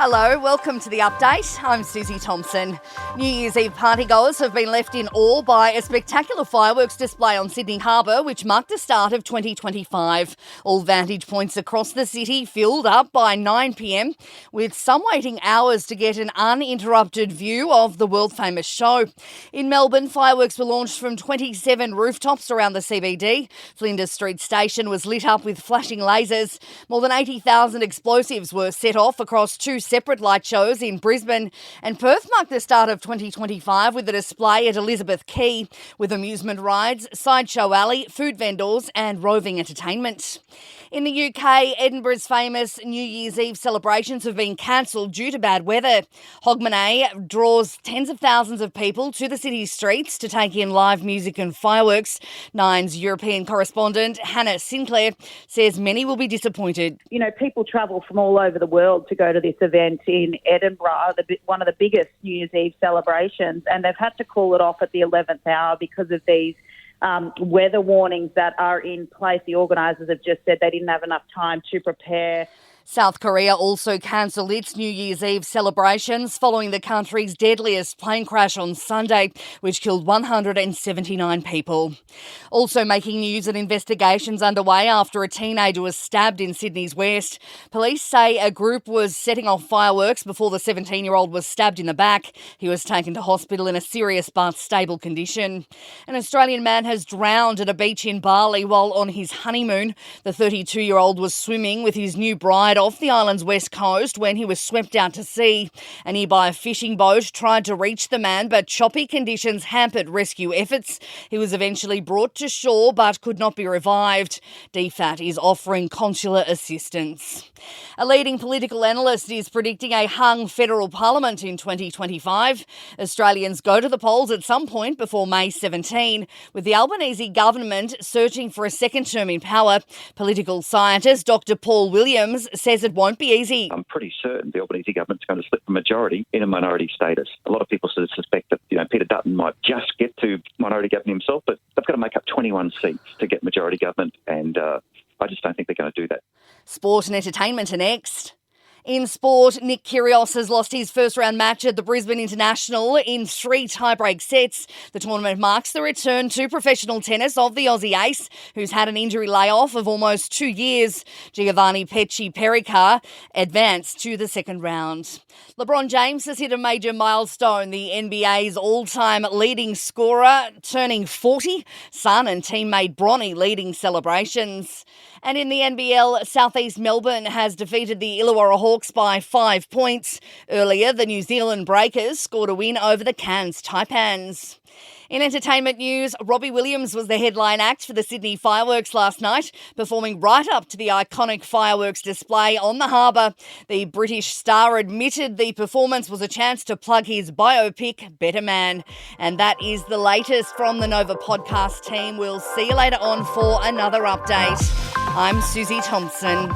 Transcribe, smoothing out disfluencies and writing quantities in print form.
Hello, welcome to the update. I'm Susie Thompson. New Year's Eve partygoers have been left in awe by a spectacular fireworks display on Sydney Harbour, which marked the start of 2025. All vantage points across the city filled up by 9 p.m, with some waiting hours to get an uninterrupted view of the world-famous show. In Melbourne, fireworks were launched from 27 rooftops around the CBD. Flinders Street Station was lit up with flashing lasers. More than 80,000 explosives were set off across two separate light shows in Brisbane, and Perth marked the start of 2025 with a display at Elizabeth Quay with amusement rides, sideshow alley, food vendors and roving entertainment. In the UK, Edinburgh's famous New Year's Eve celebrations have been cancelled due to bad weather. Hogmanay draws tens of thousands of people to the city's streets to take in live music and fireworks. Nine's European correspondent Hannah Sinclair says many will be disappointed. You know, people travel from all over the world to go to this event in Edinburgh, one of the biggest New Year's Eve celebrations, and they've had to call it off at the 11th hour because of these weather warnings that are in place. The organisers have just said they didn't have enough time to prepare. South Korea also cancelled its New Year's Eve celebrations following the country's deadliest plane crash on Sunday, which killed 179 people. Also making news, and investigations underway after a teenager was stabbed in Sydney's West. Police say a group was setting off fireworks before the 17-year-old was stabbed in the back. He was taken to hospital in a serious but stable condition. An Australian man has drowned at a beach in Bali while on his honeymoon. The 32-year-old was swimming with his new bride off the island's west coast when he was swept out to sea. A nearby fishing boat tried to reach the man, but choppy conditions hampered rescue efforts. He was eventually brought to shore but could not be revived. DFAT is offering consular assistance. A leading political analyst is predicting a hung federal parliament in 2025. Australians go to the polls at some point before May 17, with the Albanese government searching for a second term in power. Political scientist Dr. Paul Williams says it won't be easy. I'm pretty certain the Albanese government's going to slip the majority in a minority status. A lot of people sort of suspect that, Peter Dutton might just get to minority government himself, but they've got to make up 21 seats to get majority government, and I just don't think they're going to do that. Sport and entertainment are next. In sport, Nick Kyrgios has lost his first-round match at the Brisbane International in 3 tie-break sets. The tournament marks the return to professional tennis of the Aussie ace, who's had an injury layoff of almost 2 years. Giovanni Pesci-Pericard advanced to the second round. LeBron James has hit a major milestone, the NBA's all-time leading scorer, turning 40. Son and teammate Bronny leading celebrations. And in the NBL, Southeast Melbourne has defeated the Illawarra Hawks by 5 points. Earlier, the New Zealand Breakers scored a win over the Cairns Taipans. In entertainment news, Robbie Williams was the headline act for the Sydney fireworks last night, performing right up to the iconic fireworks display on the harbour. The British star admitted the performance was a chance to plug his biopic, Better Man. And that is the latest from the Nova podcast team. We'll see you later on for another update. I'm Susie Thompson.